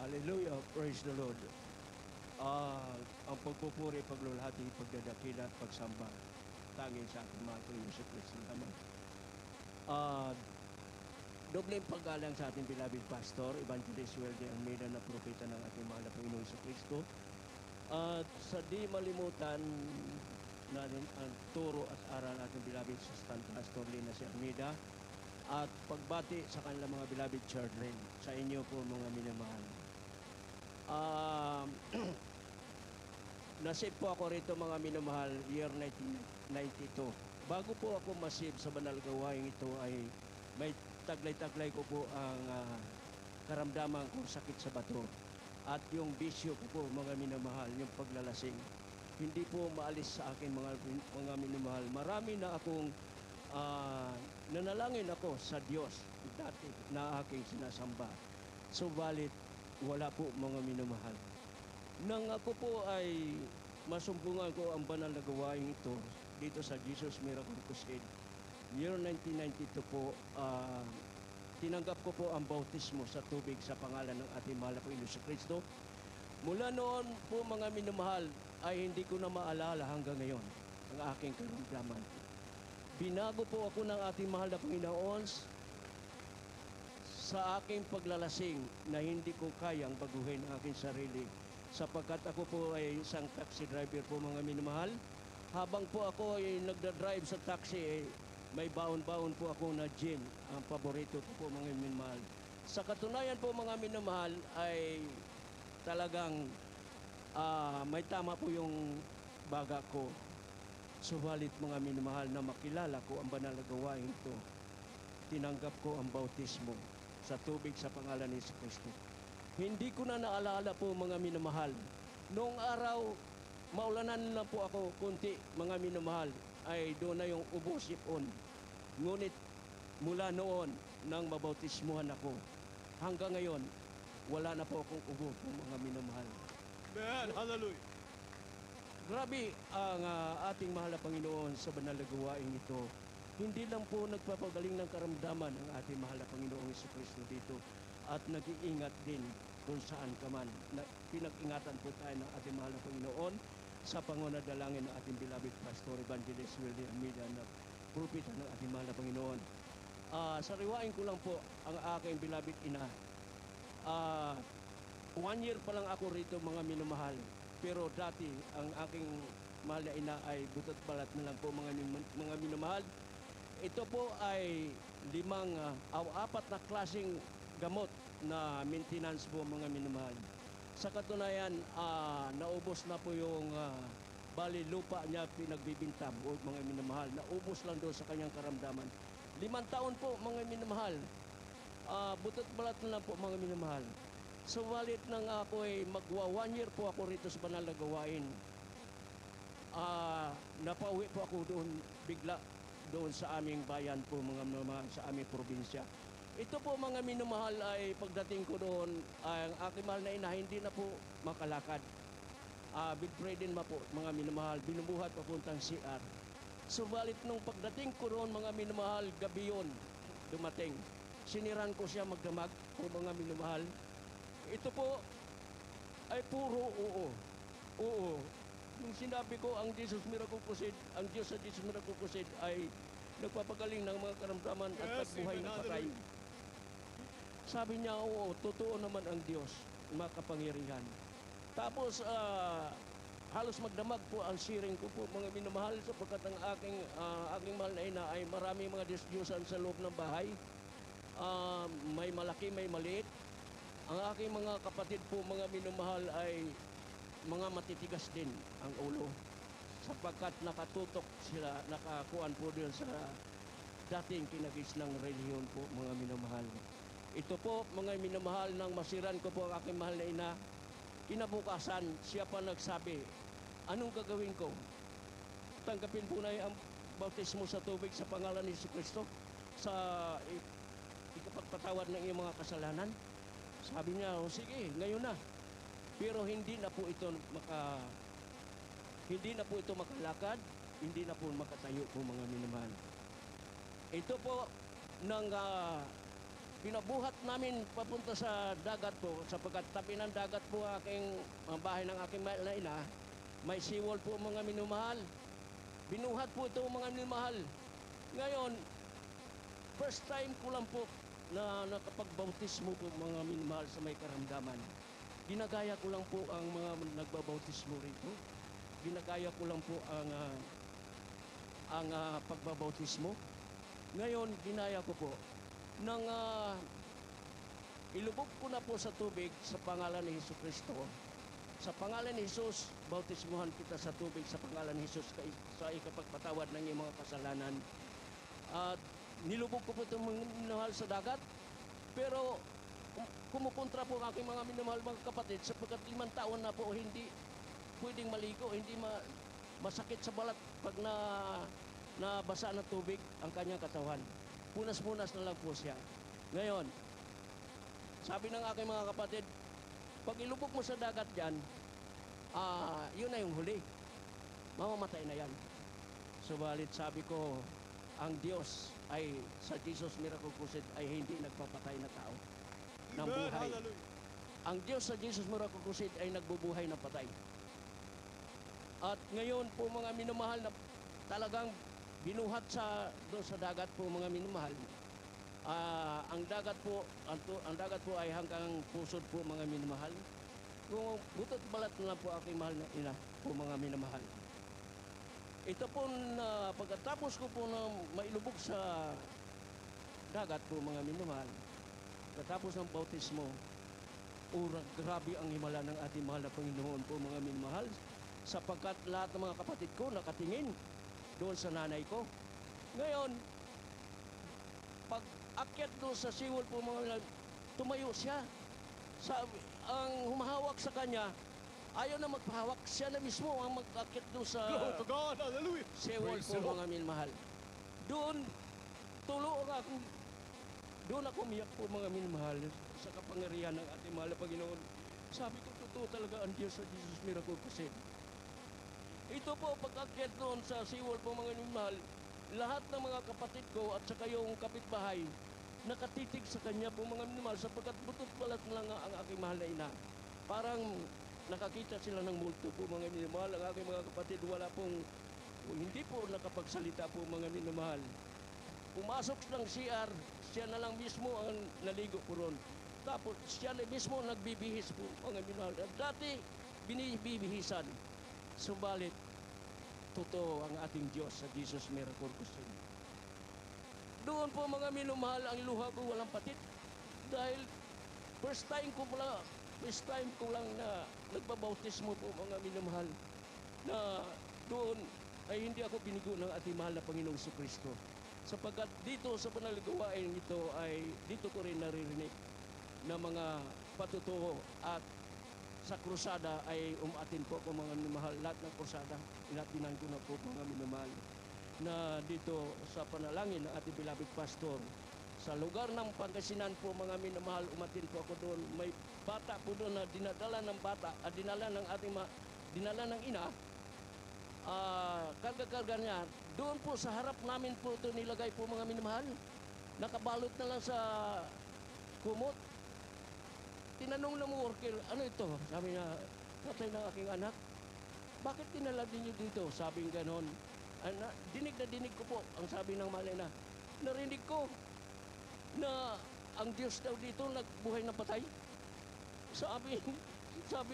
Hallelujah, praise the Lord. Ang pagpupuri, paglulhati, pagdadakila at pagsamba tanging sa ating mahal Panginoon Hesus Kristo naman. Dobleng paggalang sa ating beloved pastor, Evangelist Weldy Almeida na propeta ng ating mahal na Panginoon Hesus Kristo. At sa di malimutan natin ang turo at aral ating beloved assistant pastor Lina si Almeida at pagbati sa kanilang mga beloved children, sa inyo po mga minamahal. Nasave po ako rito mga minamahal year 1992. Bago po ako masave sa banal gawain ito ay may taglay-taglay ko po ang karamdaman ko, sakit sa bato at yung bisyo ko po mga minamahal, yung paglalasing. Hindi po maalis sa akin mga minamahal. Marami na akong nanalangin ako sa Diyos dati na aking sinasamba. Subalit wala po mga minamahal. Nang ako po ay masumbungan ko ang banal na gawain ito dito sa Jesus Miracle Crusade, year 1992 po, tinanggap ko po ang bautismo sa tubig sa pangalan ng ating mahal na Panginoon Hesus Kristo. Mula noon po mga minamahal ay hindi ko na maalala hanggang ngayon ang aking karamdaman. Binago po ako ng ating mahal na Panginoon sa aking paglalasing na hindi ko kayang baguhin ang aking sarili sapagkat ako po ay isang taxi driver po mga minamahal. Habang po ako ay nagdadrive sa taxi, may baon-baon po ako na gin, ang paborito ko po mga minamahal. Sa katunayan po mga minamahal ay talagang may tama po yung baga ko. Subalit mga minamahal na makilala ko ang banal na gawain ito, tinanggap ko ang bautismo sa tubig sa pangalan ni Hesus Kristo. Hindi ko na naalala po mga minamahal. Noong araw, maulanan lang po ako kunti mga minamahal, ay doon na yung ubo sipon. Ngunit mula noon nang mabautismuhan ako, hanggang ngayon, wala na po akong ubo po mga minamahal. Amen. Hallelujah. Grabe ang ating mahal na Panginoon sa banal na gawain ito. Hindi lang po nagpapagaling ng karamdaman ang ating mahal na Panginoong Hesus Kristo dito at nag-iingat din kung saan ka man. Pinag-ingatan po tayo ng ating mahal na Panginoon sa pangunadalangin ng ating beloved pastor Evangelist Weldy Almeida na propeta ng ating mahal na Panginoon. Sariwain ko lang po ang aking beloved ina. 1 year pa lang ako rito mga minamahal, pero dati ang aking mahal na ina ay butot balat na lang po mga minamahal. Ito po ay 4 na klaseng gamot na maintenance po mga minamahal. Sa katunayan, naubos na po yung bali lupa niya pinagbibinta o mga minamahal. Naubos lang doon sa kanyang karamdaman. 5 taon po mga minamahal. Butot balat na lang po mga minamahal. Subalit nang ako ay magwa 1 year po ako rito sa banal na gawain. Napauwi po ako doon bigla doon sa aming bayan po mga minamahal, sa aming probinsya. Ito po mga minamahal ay pagdating ko doon, ang aking mahal na ina hindi na po makalakad. Bedridden po mga minamahal, binubuhat papuntang CR. Subalit nung pagdating ko doon mga minamahal, gabi yun dumating. Siniran ko siya magdamag po mga minamahal. Ito po ay puro oo. Oo. Nung sinabi ko ang Jesus Miracle Crusade, ang Diyos sa Jesus Miracle Crusade ay nagpapagaling ng mga karamdaman at pagbuhay ng patay. Sabi niya, oo, totoo naman ang Diyos, makapangyarihan. Tapos, halos magdamag po ang siring ko po mga minamahal sapagkat ang aking mahal na ina ay marami mga Diyos-Diyosan sa loob ng bahay. May malaki, may maliit. Ang aking mga kapatid po mga minamahal ay mga matitigas din ang ulo sapagkat nakatutok sila, nakakuan po din sa dating kinagis ng relihiyon po mga minamahal. Ito po mga minamahal nang masiran ko po ang aking mahal na ina, kinabukasan siya pa nagsabi, anong gagawin ko? Tanggapin po na ang bautismo sa tubig sa pangalan ni Hesus Kristo sa ikapagpatawad ng iyong mga kasalanan. Sabi niya, o sige, ngayon na. Pero hindi na po ito makalakad, hindi na po makatayo po mga minamahal. Ito po nang pinabuhat namin papunta sa dagat po, sapagkat tabi ng dagat po aking ang bahay ng aking mahal na ina, may seawall po mga minumahal. Binuhat po ito mga minumahal. Ngayon, first time ko lang po na nakapagbautismo po mga minumahal sa may karamdaman. Ginagaya ko lang po ang mga nagbabautismo rito. Ginagaya ko lang po ang pagbabautismo. Ngayon, ginaya ko po nang ilubog ko na po sa tubig sa pangalan ni Hesus Kristo. Sa pangalan ni Jesus, bautismuhan kita sa tubig sa pangalan ni Jesus sa ikapagpatawad ng iyong mga kasalanan. At nilubog ko po itong minamahal sa dagat, pero kumukontra po ang aking mga minamahal mga kapatid sapagkat 5 taon na po hindi pwedeng maligo, hindi masakit sa balat pag nabasa ng tubig ang kanyang katawan. Punas-punas na lang po siya. Ngayon, sabi ng aking mga kapatid, pag ilubog mo sa dagat yan, yun na yung huli. Mamamatay na yan. Subalit sabi ko, ang Diyos ay sa Jesus Miracle Crusade ay hindi nagpapatay na tao ng Amen. buhay. Hallelujah. Ang Diyos sa Jesus Miracle Crusade ay nagbubuhay ng patay. At ngayon po mga minamahal na talagang binuhat doon sa dagat po mga minamahal. Ang dagat po ay hanggang pusod po mga minamahal. Kung butot balat na lang po aking mahal na ina po mga minamahal. Ito po na pagkatapos ko po na mailubog sa dagat po mga minamahal, pagkatapos ng bautismo, grabe ang himala ng ating mahal na Panginoon po mga minamahal, sapagkat lahat ng mga kapatid ko nakatingin doon sa nanay ko. Ngayon, pag akyat doon sa seawall po mga tumayo siya. Ang humahawak sa kanya, ayaw na magpahawak. Siya na mismo ang mag-akyat doon sa Glory to God. Hallelujah. seawall Praise po the Lord. mga minamahal. Doon ako umiyak po mga minamahal sa kapangyarihan ng ating mahal na Panginoon. Sabi ko, totoo talaga ang Diyos sa Jesus Miracle Crusade. Ito po, pag-akyat doon sa seawall po mga minamahal, lahat ng mga kapatid ko at saka yung kapitbahay, nakatitig sa kanya po mga minamahal sapagkat butot balat lang ang aking mahal na ina. Parang nakakita sila ng multo po mga minamahal. Ang aking mga kapatid hindi po nakapagsalita po mga minamahal. Pumasok ng CR, siya na lang mismo ang naligo po ron. Tapos siya na mismo nagbibihis po mga minamahal. Dati binibihisan. Subalit, totoo ang ating Diyos sa Jesus Miracle Crusade. Doon po mga minamahal, ang luha ko walang patit. Dahil first time ko lang na nagbabautismo po mga minamahal na doon ay hindi ako binigo ng ating mahal na Panginoong Kristo. Sapagkat dito sa panaligawain ito ay dito ko rin naririnig na mga patutuo at sa krusada ay umatin po ako mga minamahal. Lahat ng krusada, inatinan ko na po mga minamahal na dito sa panalangin ng ating beloved pastor. Sa lugar ng Pangasinan po mga minamahal, umatin po ako doon. May bata po doon na dinadala ng bata, dinala ng ina, karga-karga niya. Doon po sa harap namin po ito nilagay po mga minamahal. Nakabalot na lang sa kumot. Tinanong ng worker, ano ito? Sabi niya, tatay ng aking anak. Bakit tinala din niyo dito? Sabing ganon. Dinig na dinig ko po ang sabi ng Malena. Narinig ko na ang Diyos daw dito nagbuhay ng patay. Sabi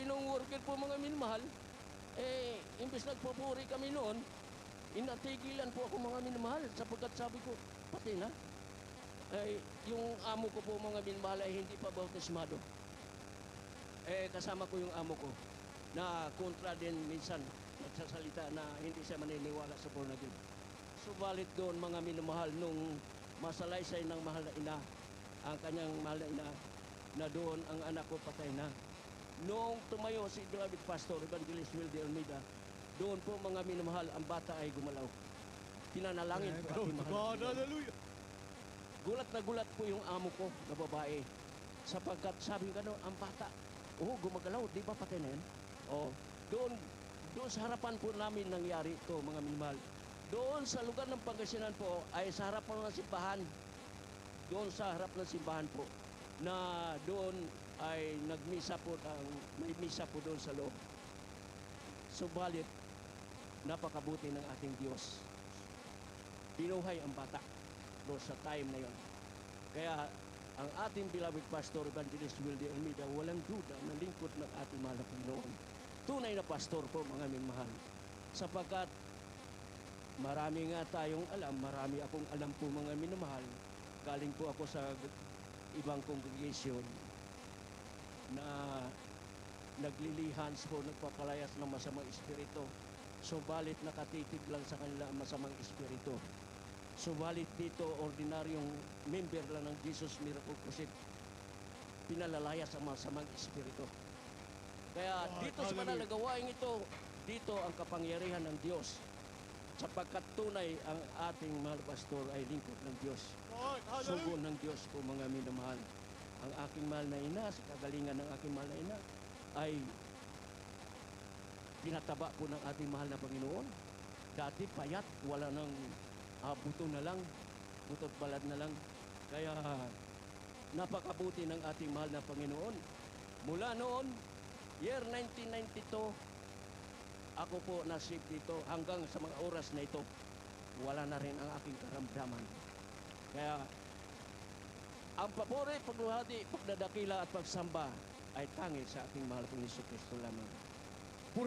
ng worker po mga minamahal, imbes nagpupuri kami noon, inatigilan po ako mga minamahal sapagkat sabi ko, patay na. Yung amo ko po mga minamahal ay hindi pa bautismado. Kasama ko yung amo ko na kontra din minsan nagsasalita na hindi siya maniniwala sa born again. Subalit doon mga minamahal nung masalaysay ng mahal na ina, ang kanyang mahal na ina, na doon ang anak ko patay na. Noong tumayo si beloved pastor Evangelist Will de Almeida, doon po mga minamahal ang bata ay gumalaw. Pinanalangin po Glory ating to mahal. God. Hallelujah. Gulat na gulat po yung amo ko na babae. Sapagkat sabi gano'n, ang bata, gumagalaw, di ba patay na yan? Doon sa harapan po namin nangyari ito, mga minamahal. Doon sa lugar ng Pangasinan po, ay sa harapan ng simbahan. doon sa harap ng simbahan po na doon ay nagmisa po may misa po doon sa loob. Subalit, napakabuti ng ating Diyos. Binuhay ang bata doon sa time na yon. Kaya ang ating beloved Pastor Evangelist Wilde Almeida, walang duda na lingkod ng ating mahal na Panginoon. Tunay na pastor po, mga minmahal. Sapagkat marami nga tayong alam, marami akong alam po, mga minamahal. Galing po ako sa ibang congregation na naglilihans po, nagpapalayas ng masamang espiritu. Subalit nakatitig lang sa kanila ang masamang espiritu. Subalit dito, ordinaryong member lang ng Jesus Miracle Crusade, pinalalayas ang masamang espiritu. Kaya dito sa banal na gawain ito, dito ang kapangyarihan ng Diyos. Sapagkat tunay ang ating mahal pastor ay lingkod ng Diyos. Lord, Sugo hallelujah. ng Diyos po, mga minamahal. Ang aking mahal na ina, sa kagalingan ng aking mahal na ina, ay pinataba po ng ating mahal na Panginoon. Dati payat, wala nang buto na lang, butot balad na lang. Kaya napakabuti ng ating mahal na Panginoon. Mula noon, year 1992, ako po nasip dito hanggang sa mga oras na ito, wala na rin ang aking karamdaman. Kaya ang papuri, pagluhati, pagdadakila at pagsamba ay tanging sa ating mahal Panginoon Kristo lamang.